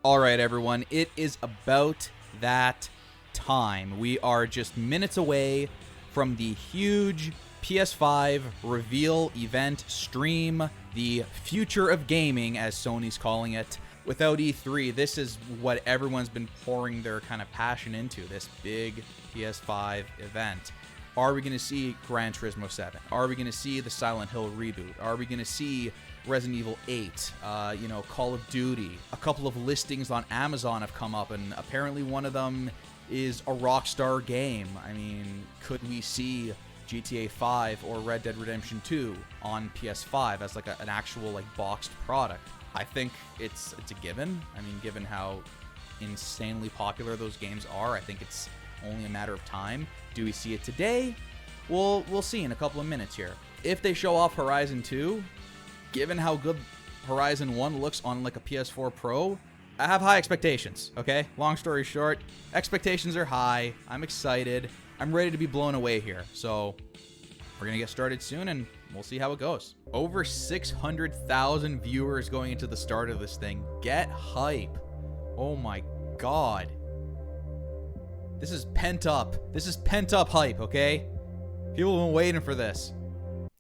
Alright everyone, it is about that time. We are just minutes away from the huge PS5 reveal event stream, the future of gaming as Sony's calling it. Without E3, this is what everyone's been pouring their kind of passion into, this big PS5 event. Are we going to see Gran Turismo 7? Are we going to see the Silent Hill reboot? Are we going to see Resident Evil 8, Call of Duty? A couple of listings on Amazon have come up, and apparently one of them is a Rockstar game. I mean, could we see GTA 5 or Red Dead Redemption 2 on PS5 as like an actual like boxed product? I think it's a given. I mean, given how insanely popular those games are, I think it's only a matter of time. Do we see it today? We'll see in a couple of minutes here. If they show off Horizon 2, given how good Horizon 1 looks on like a PS4 Pro, I have high expectations, okay? Long story short, expectations are high. I'm excited. I'm ready to be blown away here. So we're going to get started soon and we'll see how it goes. Over 600,000 viewers going into the start of this thing. Get hype. Oh my God. This is pent up. This is pent up hype, okay? People have been waiting for this.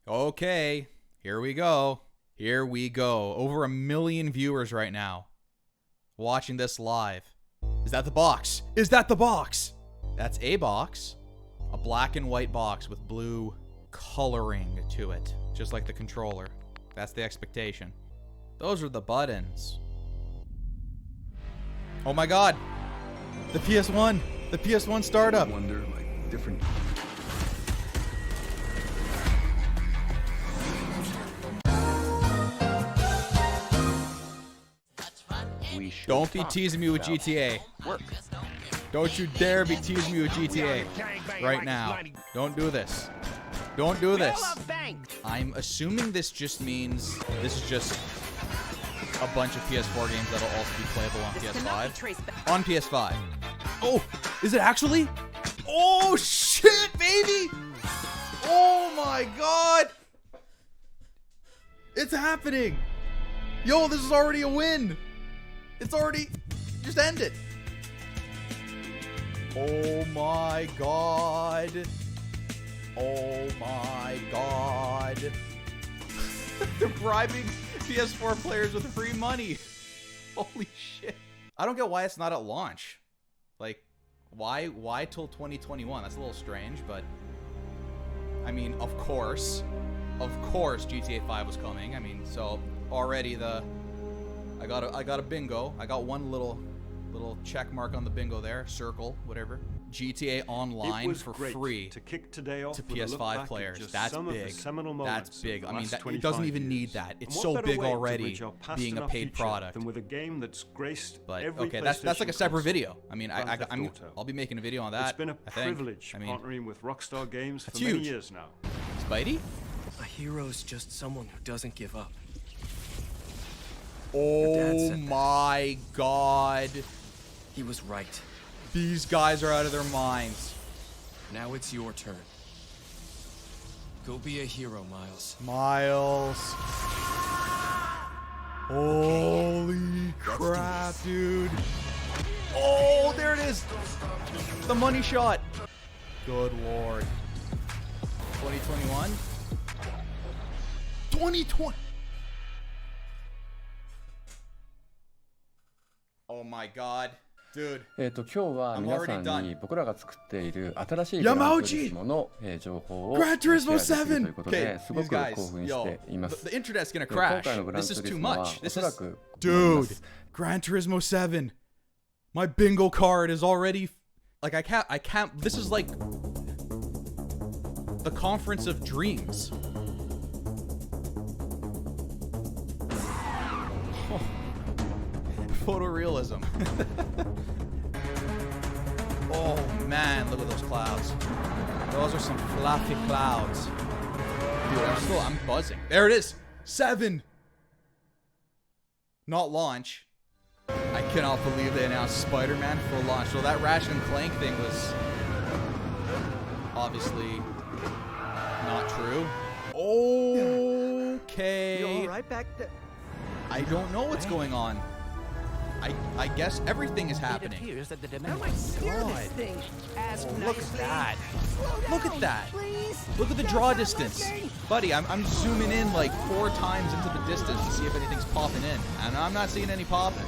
Okay, here we go. Here we go. Over 1 million viewers right now watching this live. Is that the box? Is that the box? That's a box. A black and white box with blue coloring to it. Just like the controller. That's the expectation. Those are the buttons. Oh my God. The PS1. The PS1 startup. I wonder, like, different. Don't be teasing me with GTA. Don't you dare be teasing me with GTA right now. Don't do this. Don't do this. I'm assuming this just means this is just a bunch of PS4 games that'll also be playable on PS5. On PS5. Oh, is it actually? Oh shit, baby! Oh my God! It's happening! Yo, this is already a win! It's already... Just end it! Oh my God! Oh my God! They're bribing PS4 players with free money! Holy shit. I don't get why it's not at launch. Like, why till 2021? That's a little strange, but I mean, of course GTA 5 was coming. I mean, so already I got a bingo. I got one little check mark on the bingo there, circle, whatever. GTA Online for free to kick today off to PS5 players. That's big. That's big. I mean, it doesn't even need that. It's so big already, being a paid product. Than with a game that's graced but every okay, that's like a separate video. I mean, I'll be making a video on that. It's been a privilege partnering with Rockstar Games for huge. many years now. Spidey? A hero's just someone who doesn't give up. Oh my God. He was right. These guys are out of their minds. Now it's your turn. Go be a hero, Miles. Miles. Holy crap, dude. Oh, there it is. The money shot. Good Lord. 2021? 2020. Oh my God. Dude. 今日は皆さんに僕らが作っている新しいグランツーリスモの情報をシェアできるということですごく興奮しています。The internet's gonna 今 crash. 回のグラン This ツ is ーリ too スモは much. お This そら is く Dude, Gran Turismo 7. My bingo card is already like I can't this is like the conference of dreams. Photorealism. Oh man, look at those clouds. Those are some fluffy clouds. Dude, I'm buzzing. There it is. 7. Not launch. I cannot believe they announced Spider-Man for launch. So that Ratchet and Clank thing was obviously not true. Okay. You all right back there? I don't know what's going on. I guess everything is happening. It appears that the Oh my god. Look at that. Look at that. Look at the draw distance. Buddy, I'm zooming in like 4 times into the distance to see if anything's popping in. And I'm not seeing any popping.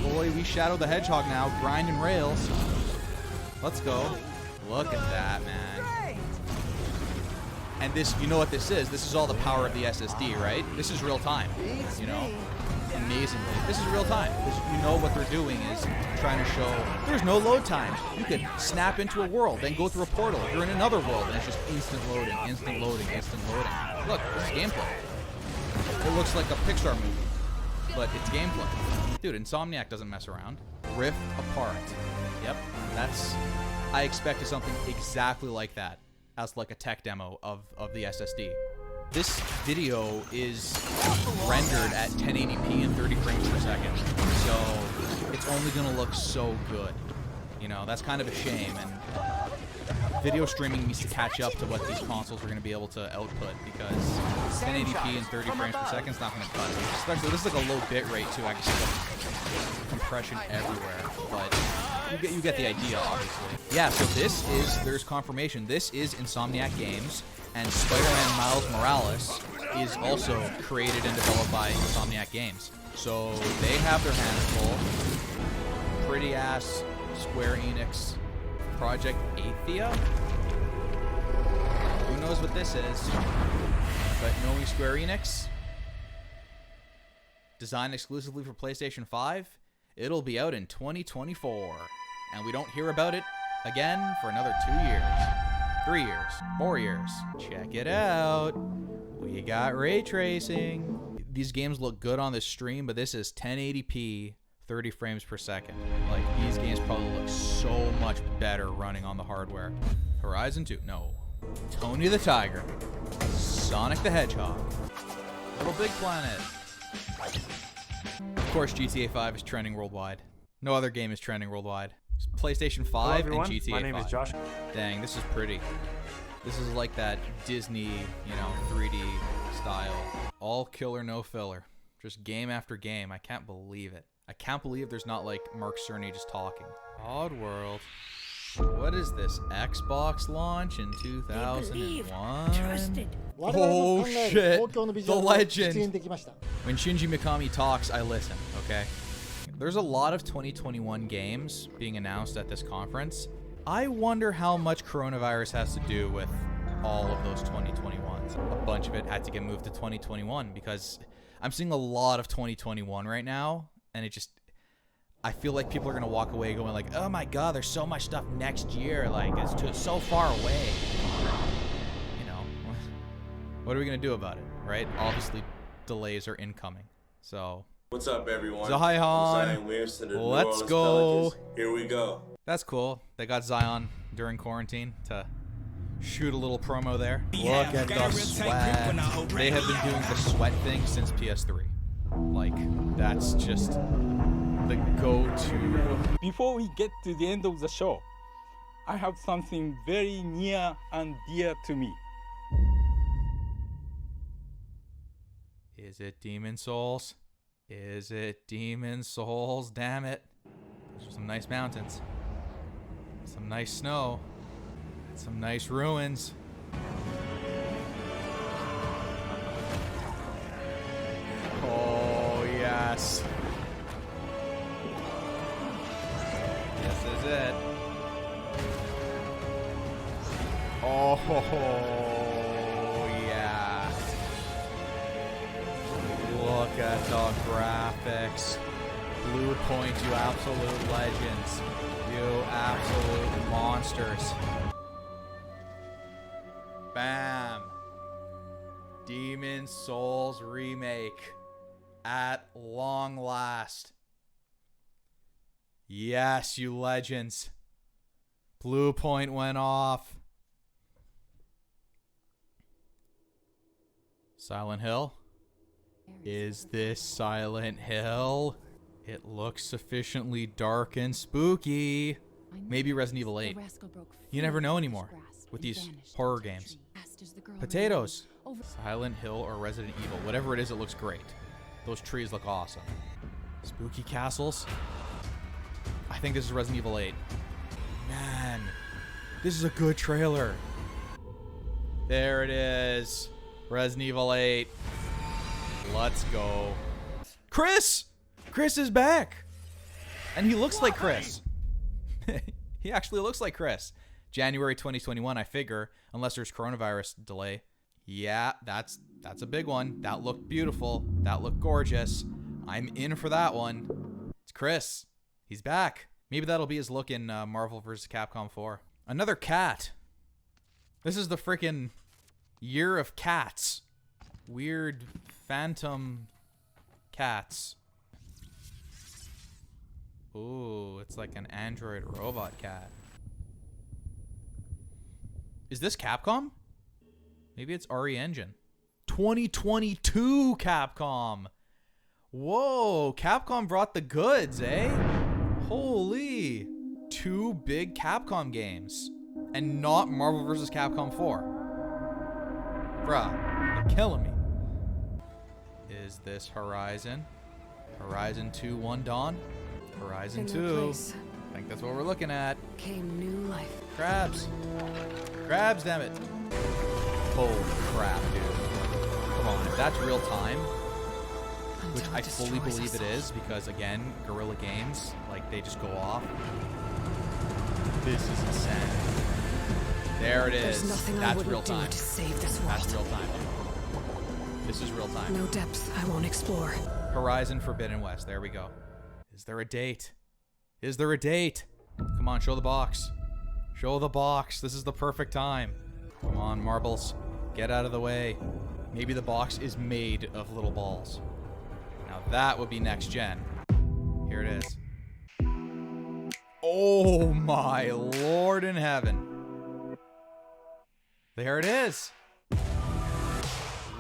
Boy, we Shadow the Hedgehog now, grinding rails. Let's go. Look at that, man. And this, you know what this is? This is all the power of the SSD, right? This is real time, you know? Amazingly. This is real time. You know what they're doing is trying to show there's no load time. You could snap into a world, then go through a portal. You're in another world, and it's just instant loading, instant loading, instant loading. Look, this is gameplay. It looks like a Pixar movie, but it's gameplay. Dude, Insomniac doesn't mess around. Rift Apart. Yep, I expected something exactly like that as like a tech demo of the SSD. This video is rendered at 1080p and 30 frames per second, so it's only going to look so good. You know, that's kind of a shame, and video streaming needs to catch up to what these consoles are going to be able to output, because 1080p and 30 frames per second is not going to cut it. Especially, this is like a low bit rate too, actually, compression everywhere, but you get the idea, obviously. Yeah, so there's confirmation. This is Insomniac Games. And Spider-Man Miles Morales is also created and developed by Insomniac Games. So they have their hands full. Pretty-ass Square Enix Project Athia? Who knows what this is? But knowing Square Enix, designed exclusively for PlayStation 5, it'll be out in 2024. And we don't hear about it again for another 2 years. 3 years, 4 years. Check it out. We got ray tracing. These games look good on the stream, but this is 1080p, 30 frames per second. Like, these games probably look so much better running on the hardware. Horizon 2, no. Tony the Tiger. Sonic the Hedgehog. Little Big Planet. Of course, GTA 5 is trending worldwide. No other game is trending worldwide. PlayStation 5 and GTA 5. My name is Josh. Dang, this is pretty. This is like that Disney, 3D style. All killer, no filler. Just game after game. I can't believe it. I can't believe there's not like Mark Cerny just talking. Oddworld. What is this? Xbox launch in 2001? Oh shit. The legend. When Shinji Mikami talks, I listen, okay? There's a lot of 2021 games being announced at this conference. I wonder how much coronavirus has to do with all of those 2021s. A bunch of it had to get moved to 2021 because I'm seeing a lot of 2021 right now, and I feel like people are gonna walk away going like, oh my god, there's so much stuff next year, like it's so far away. You know, what are we gonna do about it, right? Obviously, delays are incoming, so. What's up, everyone? Zion. Let's go. Pelicans. Here we go. That's cool. They got Zion during quarantine to shoot a little promo there. Look at the sweat. They have been doing the sweat thing since PS3. Like, that's just the go-to. Before we get to the end of the show, I have something very near and dear to me. Is it Demon Souls? Is it Demon Souls? Damn it. Those are some nice mountains. Some nice snow. Some nice ruins. Oh, yes. This is it. Oh, yeah. Look at the graphics. Blue Point, you absolute legends. You absolute monsters. Bam. Demon Souls remake. At long last. Yes, you legends. Blue Point went off. Silent Hill? Is this Silent Hill? It looks sufficiently dark and spooky. Maybe Resident Evil 8. You never know anymore with these horror games. Potatoes. Silent Hill or Resident Evil. Whatever it is, it looks great. Those trees look awesome. Spooky castles. I think this is Resident Evil 8. Man, this is a good trailer. There it is. Resident Evil 8. Let's go. Chris! Chris is back. And he looks like Chris. He actually looks like Chris. January 2021, I figure, unless there's coronavirus delay. Yeah, that's a big one. That looked beautiful. That looked gorgeous. I'm in for that one. It's Chris. He's back. Maybe that'll be his look in Marvel vs. Capcom 4. Another cat. This is the freaking year of cats. Weird phantom cats. Ooh, it's like an android robot cat. Is this Capcom? Maybe it's RE Engine. 2022 Capcom. Whoa, Capcom brought the goods, eh? Holy. 2 big Capcom games. And not Marvel vs. Capcom 4. Bruh, you're killing me. Is this Horizon? Horizon 2 One Dawn? Horizon 2. I think that's what we're looking at. Came new life. Crabs. Crabs, damn it. Holy crap, dude. Come on, if that's real time, which I fully believe it is, because again, Guerrilla Games, like, they just go off. This is insane. There it is. That's real time. That's real time. This is real time. No depths I won't explore. Horizon Forbidden West. There we go. Is there a date? Is there a date? Come on, show the box. Show the box. This is the perfect time. Come on, marbles. Get out of the way. Maybe the box is made of little balls. Now that would be next gen. Here it is. Oh my Lord in heaven. There it is.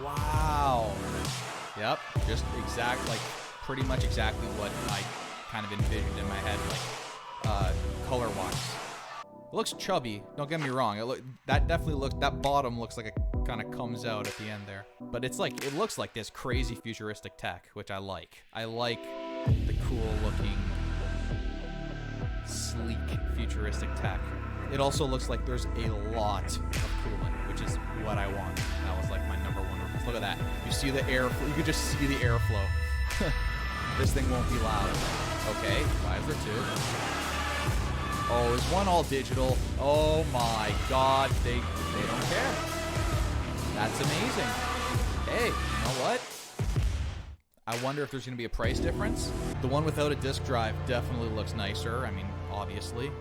Wow. Yep, just pretty much exactly what I kind of envisioned in my head, like, color-wise. It looks chubby, don't get me wrong. That bottom looks like it kind of comes out at the end there. But it's like, it looks like this crazy futuristic tech, which I like. I like the cool-looking, sleek, futuristic tech. It also looks like there's a lot of coolant, which is what I want. That was like my number one request. Look at that. You see the air, you could just see the airflow. This thing won't be loud. Okay, why is there 2? Oh, is one all digital? Oh my god, they don't care. That's amazing. Hey, you know what? I wonder if there's going to be a price difference. The one without a disc drive definitely looks nicer. I mean, obviously.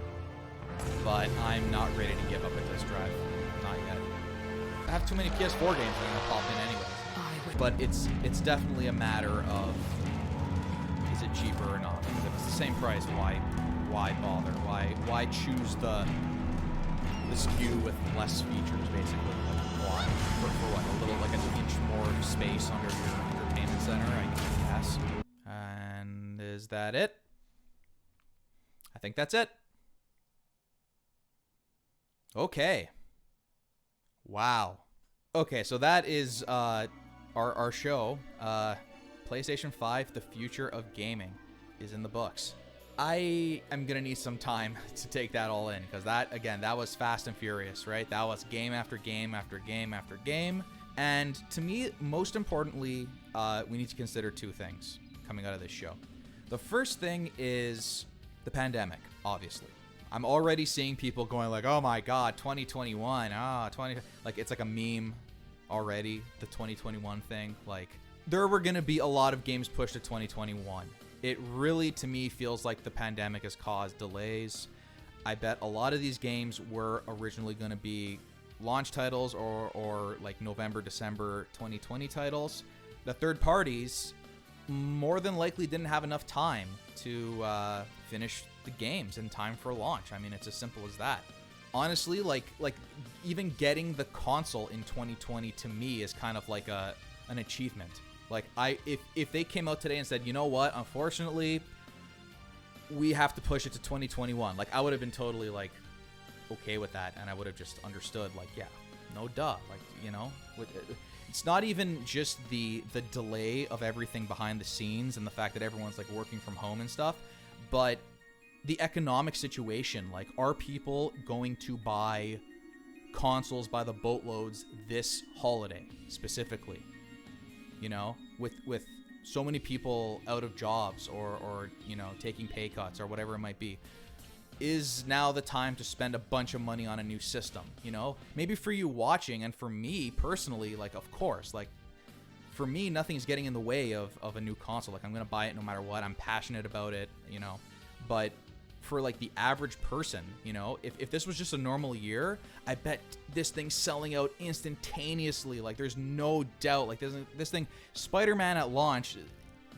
But I'm not ready to give up a disc drive. Not yet. I have too many PS4 games that are going to pop in anyways. But it's definitely a matter of, is it cheaper or not? Because if it's the same price, why bother? Why choose the SKU with less features, basically? Like, why? For what? A little, like, an inch more space under your entertainment center, I guess. And is that it? I think that's it. Okay. Wow. Okay, so that is our show. PlayStation 5, The Future of Gaming, is in the books. I am going to need some time to take that all in, because that was fast and furious, right? That was game after game after game after game. And to me, most importantly, we need to consider 2 things coming out of this show. The first thing is the pandemic, obviously. I'm already seeing people going like, oh my god, 2021, like it's like a meme already, the 2021 thing. Like, there were going to be a lot of games pushed to 2021. It really, to me, feels like the pandemic has caused delays. I bet a lot of these games were originally going to be launch titles or like November, December 2020 titles. The third parties more than likely didn't have enough time to finish the games in time for launch. I mean, it's as simple as that. Honestly, like even getting the console in 2020 to me is kind of like an achievement. Like, if they came out today and said, you know what, unfortunately, we have to push it to 2021, like, I would have been totally, like, okay with that, and I would have just understood, like, yeah, no duh, like, you know, it's not even just the delay of everything behind the scenes and the fact that everyone's like working from home and stuff, but the economic situation. Like, are people going to buy consoles by the boatloads this holiday specifically? You know, with so many people out of jobs or you know, taking pay cuts or whatever it might be, is now the time to spend a bunch of money on a new system? You know, maybe for you watching, and for me personally, like, of course, like, for me, nothing's getting in the way of a new console. Like, I'm gonna buy it no matter what. I'm passionate about it, you know. But for like the average person, you know, if this was just a normal year, I bet this thing's selling out instantaneously. Like, there's no doubt. Like, this thing, Spider-Man at launch,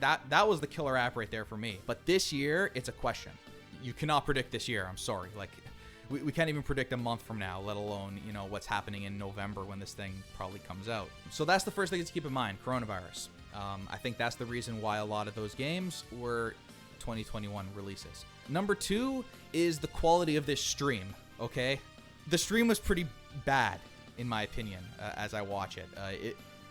that was the killer app right there for me. But this year, it's a question. You cannot predict this year. I'm sorry. Like, we can't even predict a month from now, let alone, you know, what's happening in November when this thing probably comes out. So that's the first thing to keep in mind, coronavirus. I think that's the reason why a lot of those games were 2021 releases. Number 2 is the quality of this stream, okay? The stream was pretty bad, in my opinion, as I watch it.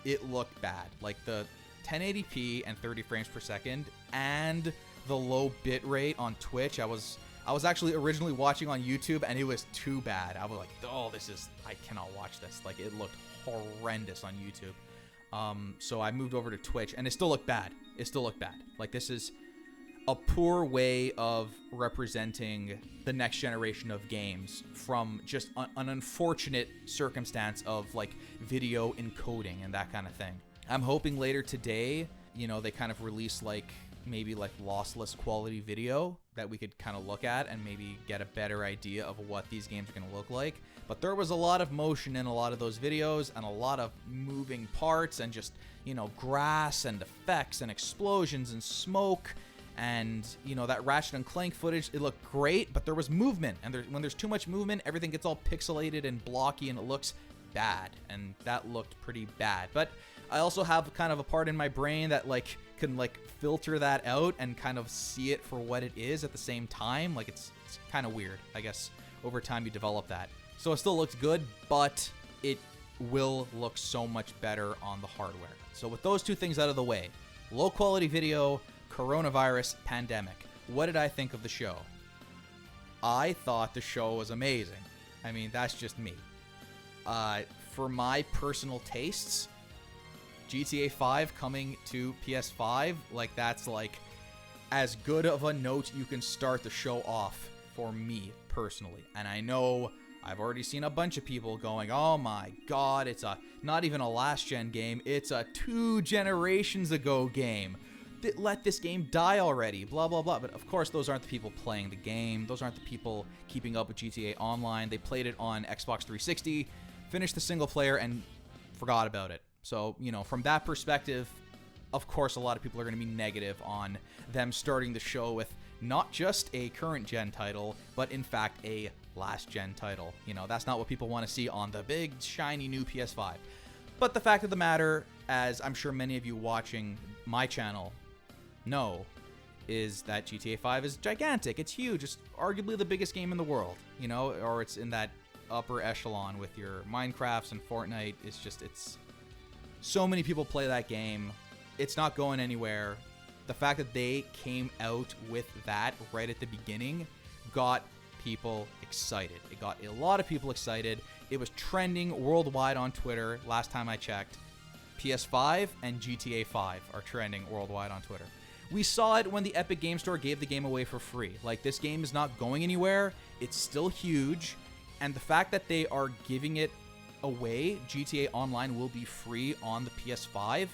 It looked bad. Like, the 1080p and 30 frames per second and the low bit rate on Twitch. I was actually originally watching on YouTube, and it was too bad. I was like, oh, I cannot watch this. Like, it looked horrendous on YouTube. So I moved over to Twitch, and it still looked bad. Like, this is a poor way of representing the next generation of games from just an unfortunate circumstance of like video encoding and that kind of thing. I'm hoping later today, you know, they kind of release like maybe like lossless quality video that we could kind of look at and maybe get a better idea of what these games are going to look like. But there was a lot of motion in a lot of those videos and a lot of moving parts and just, you know, grass and effects and explosions and smoke. And, you know, that Ratchet & Clank footage, it looked great, but there was movement. And when there's too much movement, everything gets all pixelated and blocky, and it looks bad. And that looked pretty bad. But I also have kind of a part in my brain that, like, can, like, filter that out and kind of see it for what it is at the same time. Like, it's kind of weird. I guess over time you develop that. So it still looks good, but it will look so much better on the hardware. So with those two things out of the way, low quality video, coronavirus, pandemic. What did I think of the show? I thought the show was amazing. I mean, that's just me. For my personal tastes, GTA 5 coming to PS5, like, that's like as good of a note you can start the show off for me personally. And I know I've already seen a bunch of people going, oh my god, it's not even a last gen game, it's a 2 generations ago game. Let this game die already, blah blah blah. But of course those aren't the people playing the game. Those aren't the people keeping up with GTA Online. They played it on Xbox 360, finished the single player, and forgot about it. So, you know, from that perspective, of course a lot of people are going to be negative on them starting the show with not just a current gen title, but in fact a last gen title. You know, that's not what people want to see on the big shiny new PS5. But the fact of the matter, as I'm sure many of you watching my channel know, is that GTA 5 is gigantic. It's huge. It's arguably the biggest game in the world, you know, or it's in that upper echelon with your Minecrafts and Fortnite. It's so many people play that game. It's not going anywhere. The fact that they came out with that right at the beginning got people excited. It got a lot of people excited. It was trending worldwide on Twitter last time I checked. PS5 and GTA 5 are trending worldwide on Twitter. We saw it when the Epic Game Store gave the game away for free. Like, this game is not going anywhere. It's still huge. And the fact that they are giving it away, GTA Online will be free on the PS5,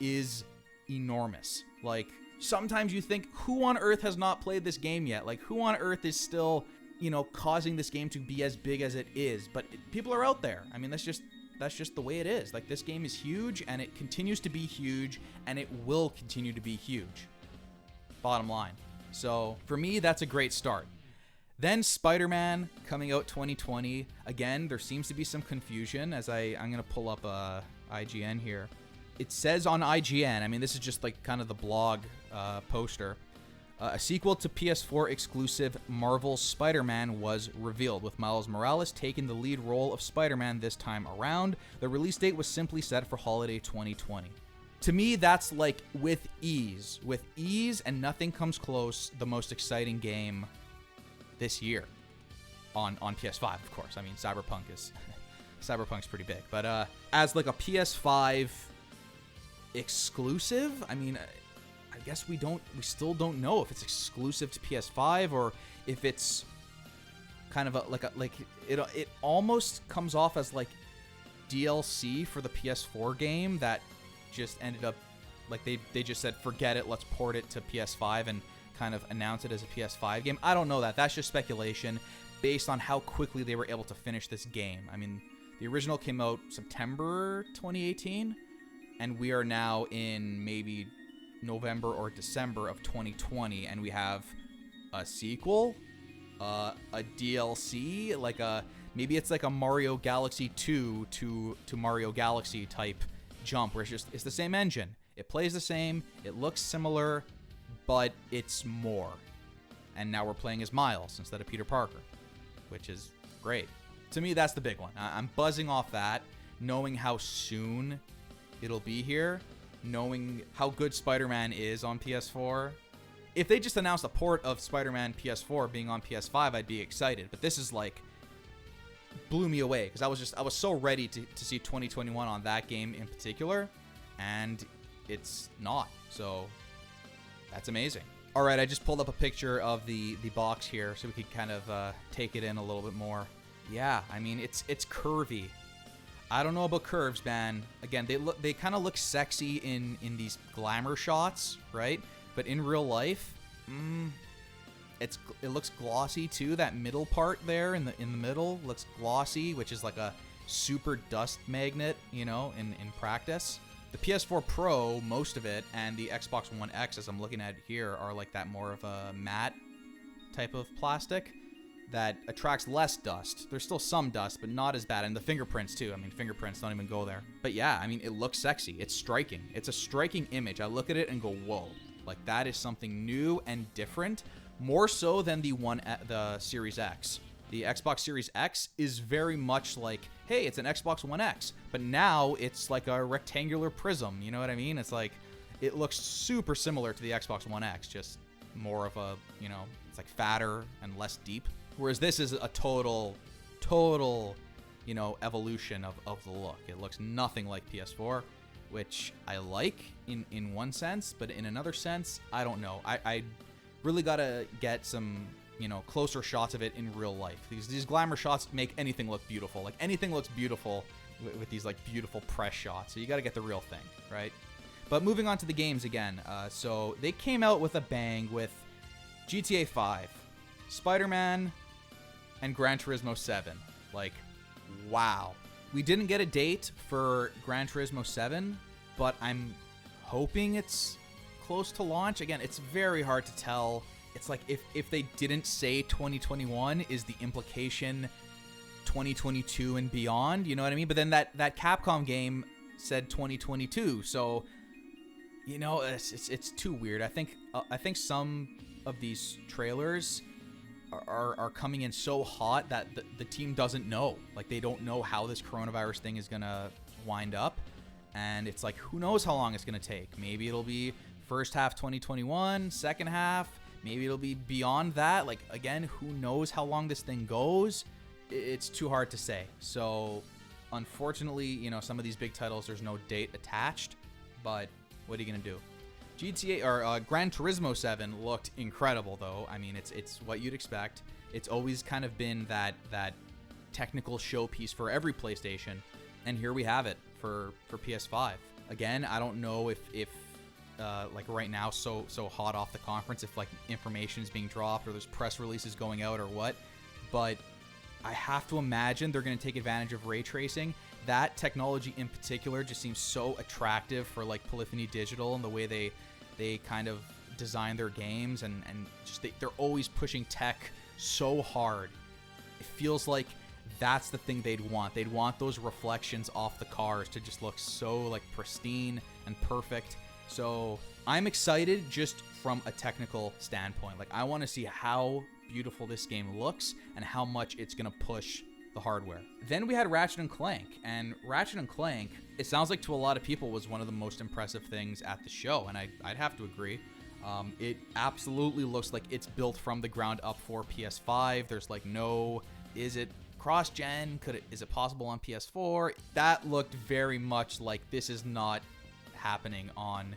is enormous. Like, sometimes you think, who on earth has not played this game yet? Like, who on earth is still, you know, causing this game to be as big as it is? But people are out there. I mean, that's just the way it is. Like, this game is huge, and it continues to be huge, and it will continue to be huge. Bottom line. So, for me, that's a great start. Then Spider-Man coming out 2020. Again, there seems to be some confusion as I'm going to pull up IGN here. It says on IGN, I mean, this is just like kind of the blog poster. A sequel to PS4 exclusive Marvel's Spider-Man was revealed, with Miles Morales taking the lead role of Spider-Man this time around. The release date was simply set for holiday 2020. To me, that's like with ease, and nothing comes close, the most exciting game this year on PS5, of course. I mean, Cyberpunk's pretty big, but as like a PS5 exclusive, I mean, I guess we still don't know if it's exclusive to PS5 or if it's kind of it almost comes off as like DLC for the PS4 game that just ended up like they just said forget it, let's port it to PS5 and kind of announce it as a PS5 game. I don't know that. That's just speculation based on how quickly they were able to finish this game. I mean, the original came out September 2018 and we are now in maybe November or December of 2020, and we have a sequel, a DLC, like maybe it's like a Mario Galaxy 2 to Mario Galaxy type jump, where it's the same engine, it plays the same, it looks similar, but it's more. And now we're playing as Miles instead of Peter Parker, which is great. To me, that's the big one. I'm buzzing off that, knowing how soon it'll be here, knowing how good Spider-Man is on PS4. If they just announced a port of Spider-Man PS4 being on PS5, I'd be excited. But this is like blew me away because I was so ready to see 2021 on that game in particular, and it's not. So that's amazing. All right, I just pulled up a picture of the box here so we could kind of take it in a little bit more. Yeah, I mean it's curvy. I don't know about curves, man. Again, they kind of look sexy in these glamour shots, right? But in real life, it looks glossy too. That middle part there in the middle looks glossy, which is like a super dust magnet, you know, in practice. The PS4 Pro, most of it, and the Xbox One X, as I'm looking at here, are like that more of a matte type of plastic that attracts less dust. There's still some dust, but not as bad. And the fingerprints too. I mean, fingerprints don't even go there. But yeah, I mean, it looks sexy. It's striking. It's a striking image. I look at it and go, whoa. Like, that is something new and different. More so than the Series X. The Xbox Series X is very much like, hey, it's an Xbox One X. But now it's like a rectangular prism. You know what I mean? It's like, it looks super similar to the Xbox One X. Just more of a, you know, it's like fatter and less deep. Whereas this is a total, you know, evolution of the look. It looks nothing like PS4, which I like in one sense, but in another sense, I don't know. I really gotta get some, you know, closer shots of it in real life. These glamour shots make anything look beautiful. Like, anything looks beautiful with these, like, beautiful press shots. So you gotta get the real thing, right? But moving on to the games again. So they came out with a bang with GTA 5, Spider-Man, and Gran Turismo 7. Like, wow. We didn't get a date for Gran Turismo 7, but I'm hoping it's close to launch. Again, it's very hard to tell. It's like if they didn't say 2021, is the implication 2022 and beyond? You know what I mean? But then that Capcom game said 2022, so you know, it's too weird. I think some of these trailers are coming in so hot that the team doesn't know. Like, they don't know how this coronavirus thing is gonna wind up, and it's like, who knows how long it's gonna take. Maybe it'll be first half 2021, second half, maybe it'll be beyond that. Like, again, who knows how long this thing goes. It's too hard to say. So unfortunately, you know, some of these big titles, there's no date attached, but what are you gonna do? Gran Turismo 7 looked incredible, though. I mean, it's what you'd expect. It's always kind of been that technical showpiece for every PlayStation, and here we have it for PS5. Again, I don't know if like right now, so hot off the conference, if like information is being dropped or there's press releases going out or what, but I have to imagine they're going to take advantage of ray tracing. That technology in particular just seems so attractive for like Polyphony Digital and the way they kind of design their games, and just they're always pushing tech so hard. It feels like that's the thing they'd want. They'd want those reflections off the cars to just look so like pristine and perfect. So I'm excited just from a technical standpoint. Like, I want to see how beautiful this game looks and how much it's going to push the hardware. Then we had Ratchet & Clank, and Ratchet & Clank, it sounds like to a lot of people was one of the most impressive things at the show, and I'd have to agree. It absolutely looks like it's built from the ground up for PS5. There's like no, is it cross-gen? Is it possible on PS4? That looked very much like this is not happening on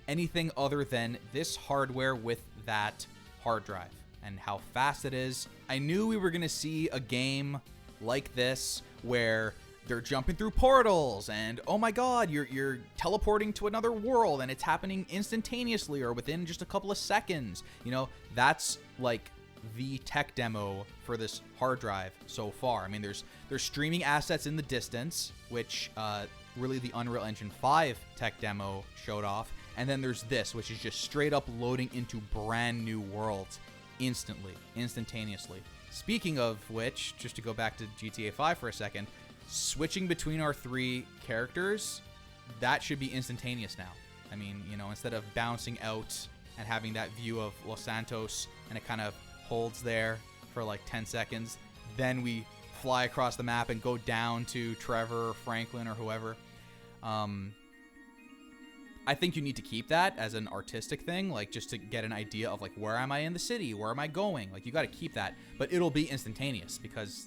anything other than this hardware with that hard drive and how fast it is. I knew we were going to see a game like this where they're jumping through portals and oh my god, you're teleporting to another world and it's happening instantaneously or within just a couple of seconds. You know, that's like the tech demo for this hard drive so far. I mean, there's streaming assets in the distance, which really the Unreal Engine 5 tech demo showed off. And then there's this, which is just straight up loading into brand new worlds instantaneously. Speaking of which, just to go back to GTA 5 for a second, switching between our three characters, that should be instantaneous now. I mean, you know, instead of bouncing out and having that view of Los Santos and it kind of holds there for like 10 seconds, then we fly across the map and go down to Trevor or Franklin or whoever. I think you need to keep that as an artistic thing, like just to get an idea of like, where am I in the city? Where am I going? Like, you got to keep that, but it'll be instantaneous because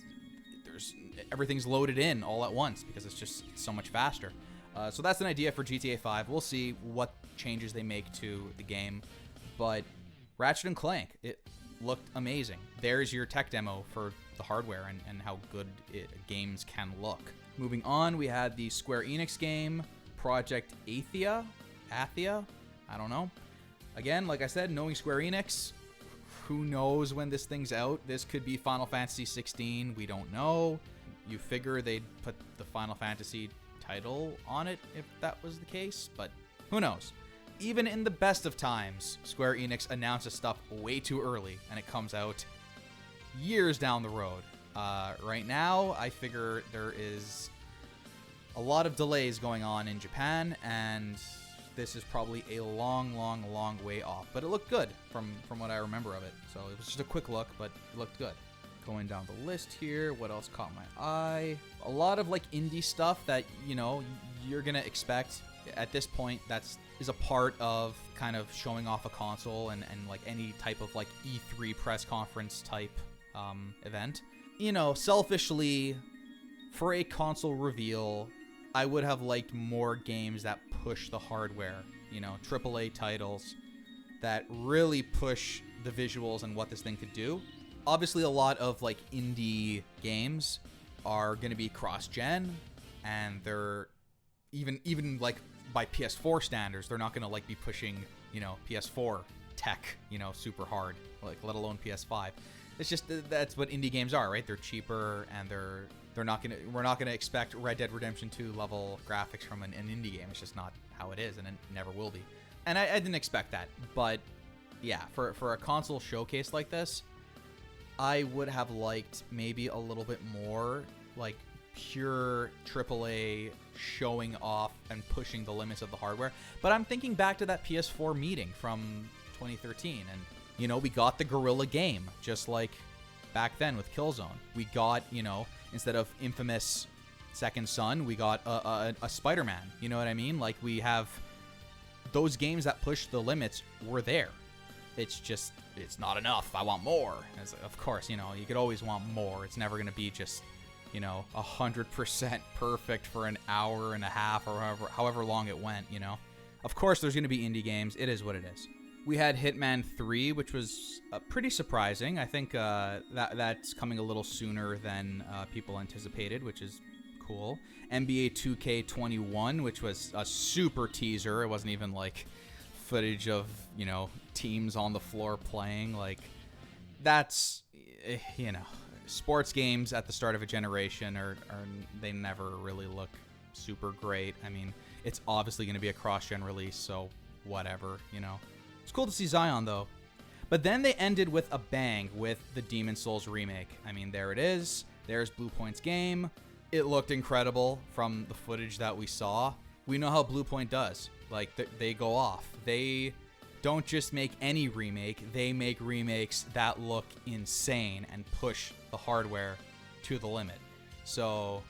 everything's loaded in all at once because it's just so much faster. So that's an idea for GTA 5. We'll see what changes they make to the game, but Ratchet & Clank, it looked amazing. There's your tech demo for the hardware and how good games can look. Moving on, we had the Square Enix game, Project Athia, I don't know. Again, like I said, knowing Square Enix, who knows when this thing's out? This could be Final Fantasy 16. We don't know. You figure they'd put the Final Fantasy title on it if that was the case, but who knows? Even in the best of times, Square Enix announces stuff way too early, and it comes out years down the road. Right now, I figure there is a lot of delays going on in Japan, and this is probably a long way off. But it looked good from what I remember of it. So it was just a quick look, but it looked good. Going down the list here, what else caught my eye? A lot of like indie stuff that, you know, you're gonna expect at this point. Is a part of kind of showing off a console and like any type of like E3 press conference type event. You know, selfishly, for a console reveal, I would have liked more games that push the hardware, you know, AAA titles that really push the visuals and what this thing could do. Obviously, a lot of like indie games are going to be cross-gen, and they're even like by PS4 standards, they're not going to like be pushing, you know, PS4 tech, you know, super hard, like let alone PS5. It's just that's what indie games are, right? They're cheaper and we're not gonna expect Red Dead Redemption 2 level graphics from an indie game. It's just not how it is, and it never will be. And I didn't expect that, but yeah, for a console showcase like this, I would have liked maybe a little bit more like pure AAA showing off and pushing the limits of the hardware. But I'm thinking back to that PS4 meeting from 2013, and you know, we got the Guerrilla game just like back then with Killzone. We got, you know, instead of infamous Second Son, we got a Spider-Man. You know what I mean? Like, we have those games that push the limits were there. It's just, it's not enough. I want more. Of course, you know, you could always want more. It's never going to be just, you know, 100% perfect for an hour and a half or however long it went, you know. Of course, there's going to be indie games. It is what it is. We had Hitman 3, which was pretty surprising. I think that's coming a little sooner than people anticipated, which is cool. NBA 2K21, which was a super teaser. It wasn't even like footage of, you know, teams on the floor playing. Like, that's, you know, sports games at the start of a generation they never really look super great. I mean, it's obviously going to be a cross-gen release, so whatever, you know. It's cool to see Zion, though. But then they ended with a bang with the Demon's Souls remake. I mean, there it is. There's Bluepoint's game. It looked incredible from the footage that we saw. We know how Bluepoint does. Like, they go off. They don't just make any remake, they make remakes that look insane and push the hardware to the limit. So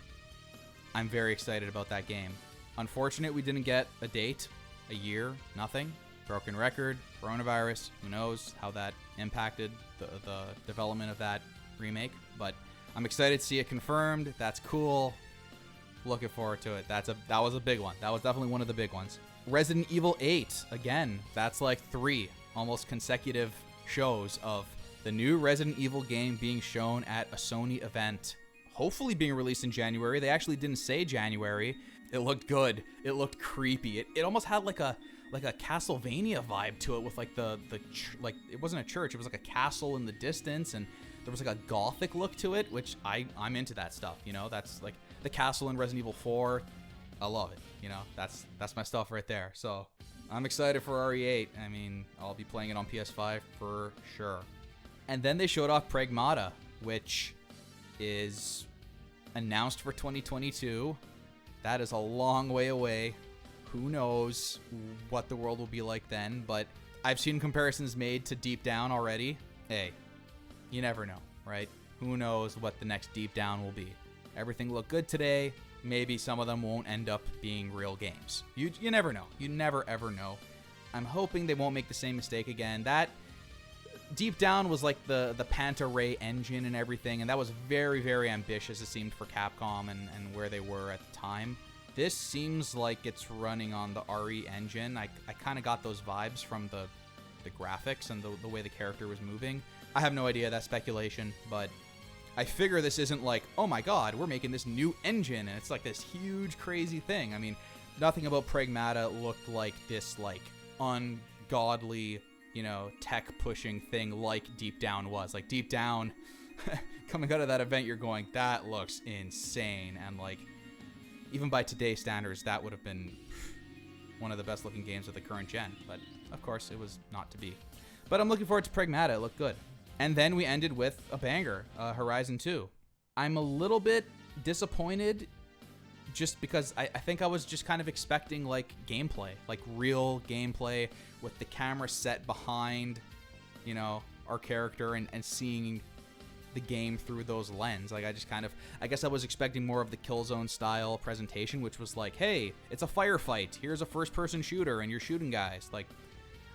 I'm very excited about that game. Unfortunate we didn't get a date, a year, nothing. Broken record, coronavirus, who knows how that impacted the development of that remake. But I'm excited to see it confirmed. That's cool. Looking forward to it. That was a big one. That was definitely one of the big ones. Resident Evil 8, again, that's like 3 almost consecutive shows of the new Resident Evil game being shown at a Sony event, hopefully being released in January. They actually didn't say January. It looked good. It looked creepy. It almost had like a Castlevania vibe to it with like like it wasn't a church, it was like a castle in the distance, and there was like a gothic look to it, which I'm into that stuff, you know. That's like the castle in Resident Evil 4. I love it, you know. That's my stuff right there. So I'm excited for RE8. I mean, I'll be playing it on PS5 for sure. And then they showed off Pragmata, which is announced for 2022. That is a long way away. Who knows what the world will be like then, but I've seen comparisons made to Deep Down already. Hey, you never know, right? Who knows what the next Deep Down will be. Everything looked good today. Maybe some of them won't end up being real games. You never know. You never ever know. I'm hoping they won't make the same mistake again. That Deep Down was like the Panta Ray engine and everything, and that was very, very ambitious, it seemed, for Capcom and where they were at the time. This seems like it's running on the RE engine. I kind of got those vibes from the graphics and the way the character was moving. I have no idea, that's speculation, but I figure this isn't like, oh my god, we're making this new engine, and it's like this huge, crazy thing. I mean, nothing about Pragmata looked like this, like, ungodly, you know, tech-pushing thing like Deep Down was. Like, Deep Down, coming out of that event, you're going, that looks insane, and, like, even by today's standards, that would have been one of the best-looking games of the current gen, but, of course, it was not to be. But I'm looking forward to Pragmata. It looked good. And then we ended with a banger, Horizon 2. I'm a little bit disappointed just because I think I was just kind of expecting, like, gameplay, like real gameplay with the camera set behind, you know, our character and seeing the game through those lens. Like, I guess I was expecting more of the Killzone style presentation, which was like, hey, it's a firefight. Here's a first-person shooter, and you're shooting guys. Like,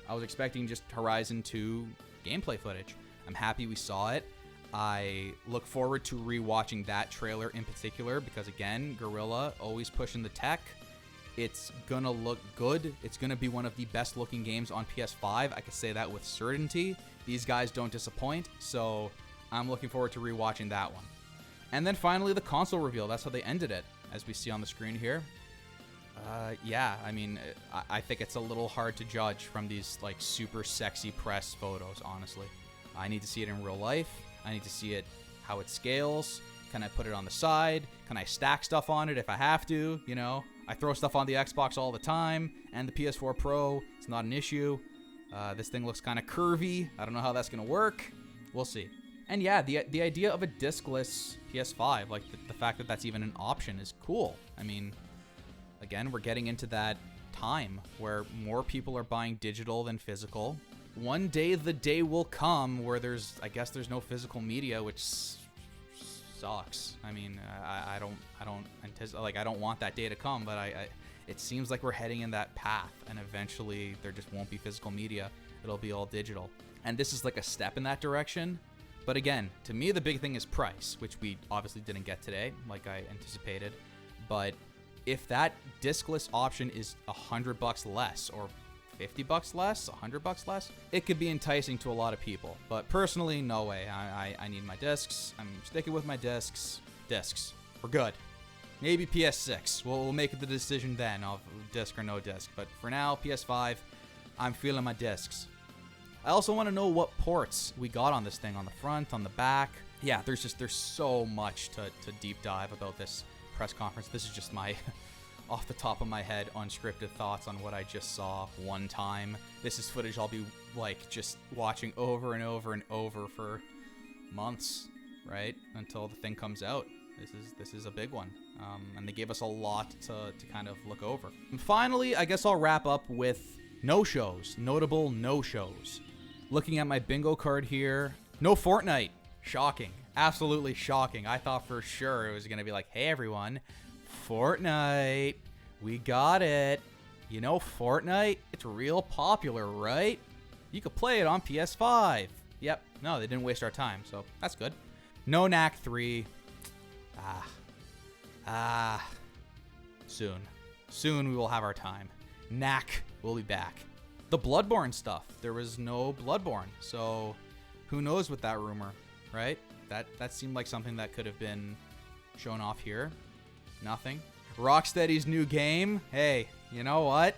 I was expecting just Horizon 2 gameplay footage. I'm happy we saw it. I look forward to rewatching that trailer in particular because, again, Guerrilla always pushing the tech. It's gonna look good. It's gonna be one of the best looking games on PS5. I can say that with certainty. These guys don't disappoint, so I'm looking forward to rewatching that one. And then finally the console reveal. That's how they ended it, as we see on the screen here. Yeah, I mean, I think it's a little hard to judge from these, like, super sexy press photos, honestly. I need to see it in real life. I need to see it, how it scales. Can I put it on the side? Can I stack stuff on it if I have to? You know, I throw stuff on the Xbox all the time, and the PS4 Pro. It's not an issue. This thing looks kind of curvy. I don't know how that's going to work. We'll see. And yeah, the idea of a discless PS5, like the fact that that's even an option is cool. I mean, again, we're getting into that time where more people are buying digital than physical. One day the day will come where I guess there's no physical media, which sucks. I mean, I don't anticipate, like, I don't want that day to come, but it seems like we're heading in that path, and eventually there just won't be physical media. It'll be all digital. And this is like a step in that direction. But again, to me, the big thing is price, which we obviously didn't get today, like I anticipated. But if that discless option is $100 less, or $50 less, $100 less, it could be enticing to a lot of people. But personally, no way. I need my discs. I'm sticking with my discs. Discs. We're good. Maybe PS6. We'll make the decision then of disc or no disc. But for now, PS5, I'm feeling my discs. I also want to know what ports we got on this thing, on the front, on the back. Yeah, there's so much to deep dive about this press conference. This is just my off the top of my head unscripted thoughts on what I just saw one time. This is footage I'll be, like, just watching over and over and over for months, right? Until the thing comes out. This is a big one, and they gave us a lot to kind of look over. And finally, I guess I'll wrap up with no-shows, notable no-shows. Looking at my bingo card here, no Fortnite. Shocking, absolutely shocking. I thought for sure it was gonna be like, hey everyone, Fortnite, we got it. You know Fortnite, it's real popular, right? You could play it on PS5. Yep, no, they didn't waste our time, so that's good. No Knack 3. Soon we will have our time. Knack will be back. The Bloodborne stuff. There was no Bloodborne, so who knows with that rumor, right? That seemed like something that could have been shown off here. Nothing. Rocksteady's new game. Hey, you know what?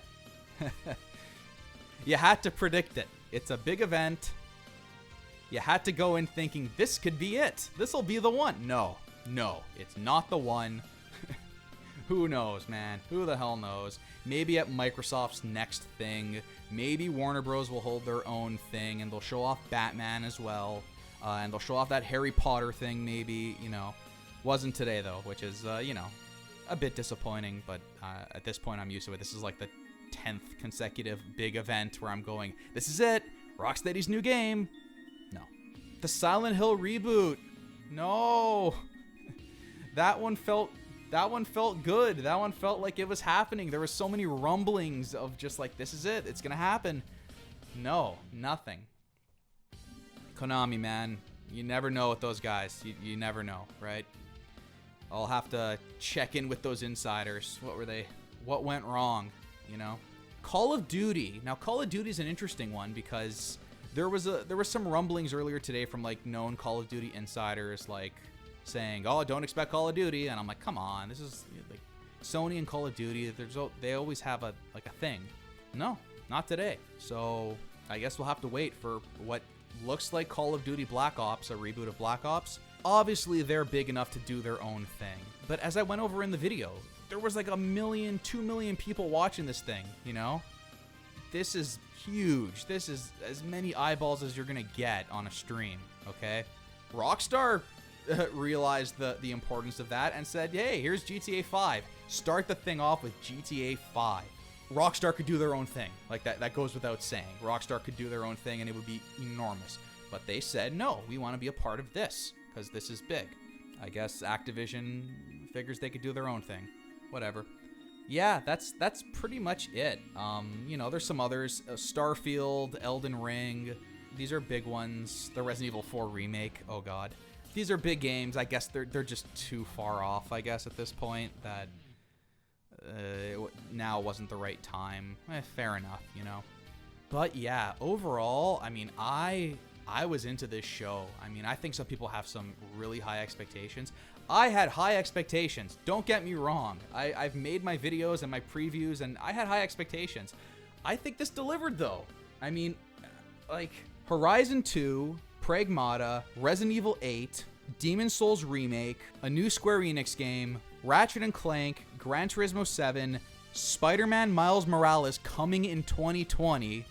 You had to predict it. It's a big event. You had to go in thinking this could be it. This'll be the one. No, it's not the one. Who knows, man? Who the hell knows? Maybe at Microsoft's next thing. Maybe Warner Bros. Will hold their own thing and they'll show off Batman as well. And they'll show off that Harry Potter thing maybe, you know. Wasn't today though, which is, you know, a bit disappointing. But at this point I'm used to it. This is like the 10th consecutive big event where I'm going, this is it. Rocksteady's new game. No. The Silent Hill reboot. No. That one felt good. That one felt like it was happening. There were so many rumblings of just like, this is it. It's going to happen. No, nothing. Konami, man. You never know with those guys. You never know, right? I'll have to check in with those insiders. What were they? What went wrong, you know? Call of Duty. Now, Call of Duty is an interesting one because there was some rumblings earlier today from like known Call of Duty insiders like saying, "Oh, don't expect Call of Duty." And I'm like, "Come on. This is like Sony and Call of Duty. They always have a thing." No, not today. So, I guess we'll have to wait for what looks like Call of Duty Black Ops, a reboot of Black Ops. Obviously, they're big enough to do their own thing. But as I went over in the video, there was like 1 million, 2 million people watching this thing, you know? This is huge. This is as many eyeballs as you're going to get on a stream, okay? Rockstar realized the importance of that and said, hey, here's GTA 5. Start the thing off with GTA 5. Rockstar could do their own thing. Like that goes without saying. Rockstar could do their own thing and it would be enormous. But they said, no, we want to be a part of this because this is big. I guess Activision figures they could do their own thing. Whatever. Yeah, that's pretty much it. You know, there's some others. Starfield, Elden Ring. These are big ones. The Resident Evil 4 remake. Oh, God. These are big games. I guess they're just too far off, I guess, at this point. That now wasn't the right time. Fair enough, you know. But, yeah, overall, I mean, I was into this show. I mean, I think some people have some really high expectations. I had high expectations. Don't get me wrong. I've made my videos and my previews, and I had high expectations. I think this delivered, though. I mean, like, Horizon 2, Pragmata, Resident Evil 8, Demon's Souls Remake, a new Square Enix game, Ratchet & Clank, Gran Turismo 7, Spider-Man Miles Morales coming in 2020,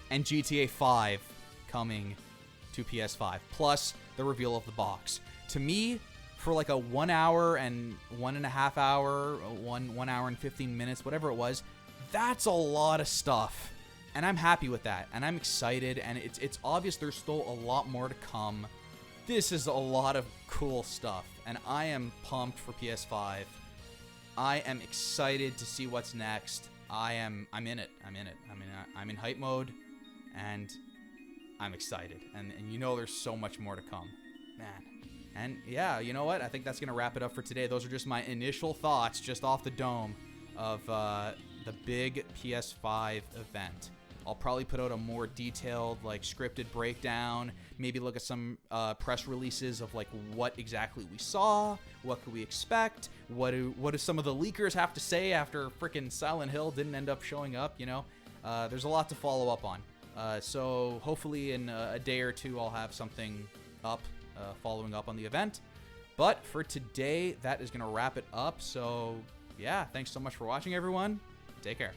and GTA 5 coming to PS5, plus the reveal of the box. To me, for like a 1 hour and 1.5 hour, 1 hour and 15 minutes, whatever it was, that's a lot of stuff. And I'm happy with that. And I'm excited. And it's obvious there's still a lot more to come. This is a lot of cool stuff. And I am pumped for PS5. I am excited to see what's next. I'm in it. I'm in hype mode. And I'm excited. And you know there's so much more to come. Man. And yeah, you know what? I think that's going to wrap it up for today. Those are just my initial thoughts just off the dome of the big PS5 event. I'll probably put out a more detailed, like, scripted breakdown. Maybe look at some press releases of, like, what exactly we saw. What could we expect? What do some of the leakers have to say after frickin' Silent Hill didn't end up showing up, you know? There's a lot to follow up on. So hopefully in a day or two I'll have something up. Following up on the event. But for today, that is going to wrap it up. So, yeah, thanks so much for watching, everyone. Take care.